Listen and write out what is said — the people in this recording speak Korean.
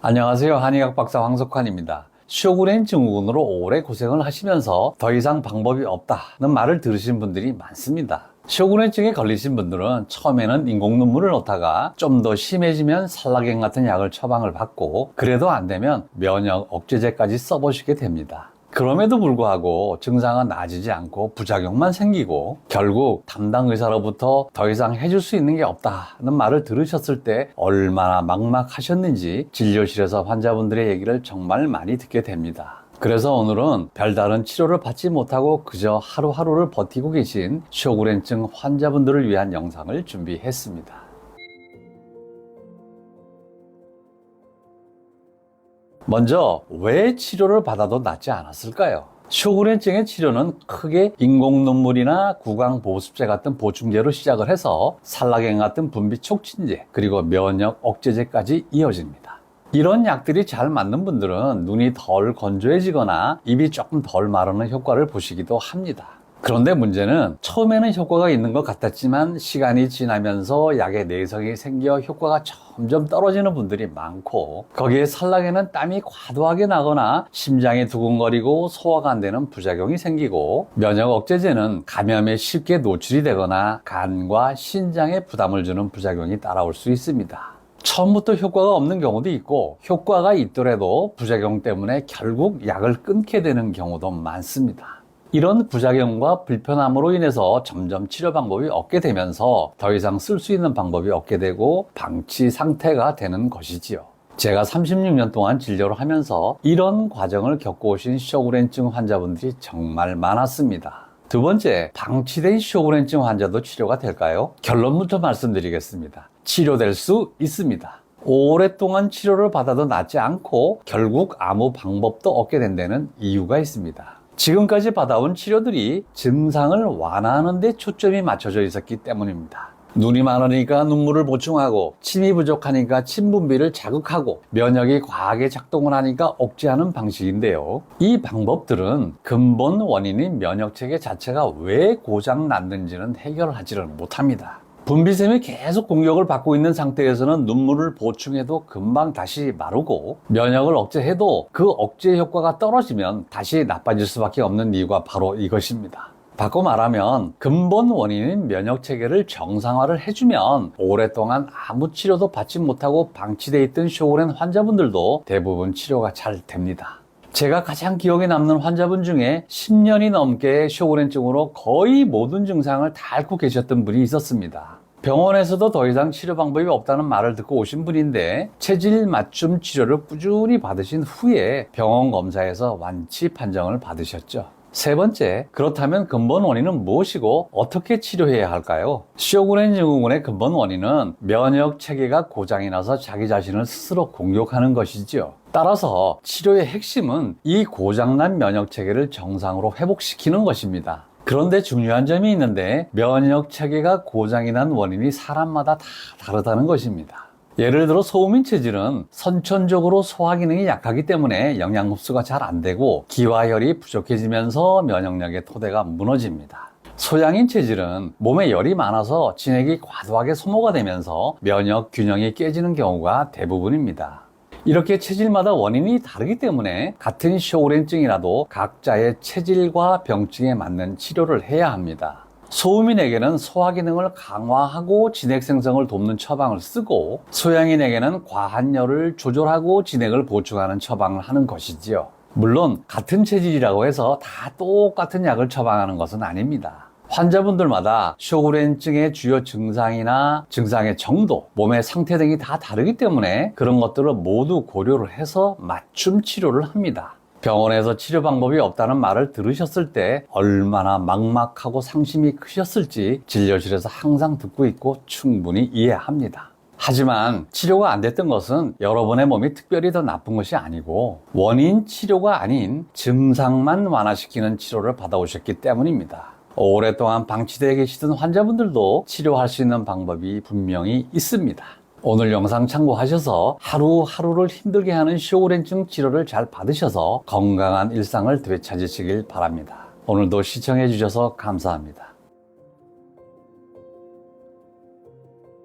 안녕하세요. 한의학 박사 황석환입니다. 쇼그렌 증후군으로 오래 고생을 하시면서 더 이상 방법이 없다는 말을 들으신 분들이 많습니다. 쇼그렌증에 걸리신 분들은 처음에는 인공 눈물을 넣다가 좀 더 심해지면 살라겐 같은 약을 처방을 받고, 그래도 안 되면 면역 억제제까지 써보시게 됩니다. 그럼에도 불구하고 증상은 나아지지 않고 부작용만 생기고, 결국 담당 의사로부터 더 이상 해줄 수 있는 게 없다는 말을 들으셨을 때 얼마나 막막하셨는지 진료실에서 환자분들의 얘기를 정말 많이 듣게 됩니다. 그래서 오늘은 별다른 치료를 받지 못하고 그저 하루하루를 버티고 계신 쇼그렌증 환자분들을 위한 영상을 준비했습니다. 먼저 왜 치료를 받아도 낫지 않았을까요? 쇼그렌증의 치료는 크게 인공 눈물이나 구강보습제 같은 보충제로 시작을 해서 살라겐 같은 분비 촉진제, 그리고 면역 억제제까지 이어집니다. 이런 약들이 잘 맞는 분들은 눈이 덜 건조해지거나 입이 조금 덜 마르는 효과를 보시기도 합니다. 그런데 문제는 처음에는 효과가 있는 것 같았지만 시간이 지나면서 약의 내성이 생겨 효과가 점점 떨어지는 분들이 많고, 거기에 살라겐은 땀이 과도하게 나거나 심장이 두근거리고 소화가 안 되는 부작용이 생기고, 면역 억제제는 감염에 쉽게 노출이 되거나 간과 신장에 부담을 주는 부작용이 따라올 수 있습니다. 처음부터 효과가 없는 경우도 있고, 효과가 있더라도 부작용 때문에 결국 약을 끊게 되는 경우도 많습니다. 이런 부작용과 불편함으로 인해서 점점 치료 방법이 없게 되면서 더 이상 쓸 수 있는 방법이 없게 되고 방치 상태가 되는 것이지요. 제가 36년 동안 진료를 하면서 이런 과정을 겪어오신 쇼그렌증 환자분들이 정말 많았습니다. 두 번째, 방치된 쇼그렌증 환자도 치료가 될까요? 결론부터 말씀드리겠습니다. 치료될 수 있습니다. 오랫동안 치료를 받아도 낫지 않고 결국 아무 방법도 없게 된다는 이유가 있습니다. 지금까지 받아온 치료들이 증상을 완화하는 데 초점이 맞춰져 있었기 때문입니다. 눈이 많으니까 눈물을 보충하고, 침이 부족하니까 침 분비를 자극하고, 면역이 과하게 작동을 하니까 억제하는 방식인데요. 이 방법들은 근본 원인인 면역체계 자체가 왜 고장 났는지는 해결하지를 못합니다. 분비샘이 계속 공격을 받고 있는 상태에서는 눈물을 보충해도 금방 다시 마르고, 면역을 억제해도 그 억제 효과가 떨어지면 다시 나빠질 수밖에 없는 이유가 바로 이것입니다. 바꿔 말하면 근본 원인인 면역체계를 정상화를 해주면 오랫동안 아무 치료도 받지 못하고 방치되어 있던 쇼그렌 환자분들도 대부분 치료가 잘 됩니다. 제가 가장 기억에 남는 환자분 중에 10년이 넘게 쇼그렌증으로 거의 모든 증상을 다 앓고 계셨던 분이 있었습니다. 병원에서도 더 이상 치료 방법이 없다는 말을 듣고 오신 분인데, 체질 맞춤 치료를 꾸준히 받으신 후에 병원 검사에서 완치 판정을 받으셨죠. 세 번째, 그렇다면 근본 원인은 무엇이고 어떻게 치료해야 할까요? 쇼그렌 증후군의 근본 원인은 면역 체계가 고장이 나서 자기 자신을 스스로 공격하는 것이지요. 따라서 치료의 핵심은 이 고장난 면역 체계를 정상으로 회복시키는 것입니다. 그런데 중요한 점이 있는데, 면역 체계가 고장이 난 원인이 사람마다 다 다르다는 것입니다. 예를 들어 소음인 체질은 선천적으로 소화 기능이 약하기 때문에 영양 흡수가 잘 안 되고 기화혈이 부족해지면서 면역력의 토대가 무너집니다. 소양인 체질은 몸에 열이 많아서 진액이 과도하게 소모가 되면서 면역 균형이 깨지는 경우가 대부분입니다. 이렇게 체질마다 원인이 다르기 때문에 같은 쇼그렌증이라도 각자의 체질과 병증에 맞는 치료를 해야 합니다. 소음인에게는 소화 기능을 강화하고 진액 생성을 돕는 처방을 쓰고, 소양인에게는 과한 열을 조절하고 진액을 보충하는 처방을 하는 것이지요. 물론 같은 체질이라고 해서 다 똑같은 약을 처방하는 것은 아닙니다. 환자분들마다 쇼그렌증의 주요 증상이나 증상의 정도, 몸의 상태 등이 다 다르기 때문에 그런 것들을 모두 고려를 해서 맞춤 치료를 합니다. 병원에서 치료 방법이 없다는 말을 들으셨을 때 얼마나 막막하고 상심이 크셨을지 진료실에서 항상 듣고 있고 충분히 이해합니다. 하지만 치료가 안 됐던 것은 여러분의 몸이 특별히 더 나쁜 것이 아니고, 원인 치료가 아닌 증상만 완화시키는 치료를 받아오셨기 때문입니다. 오랫동안 방치되어 계시던 환자분들도 치료할 수 있는 방법이 분명히 있습니다. 오늘 영상 참고하셔서 하루하루를 힘들게 하는 쇼그렌증 치료를 잘 받으셔서 건강한 일상을 되찾으시길 바랍니다. 오늘도 시청해 주셔서 감사합니다.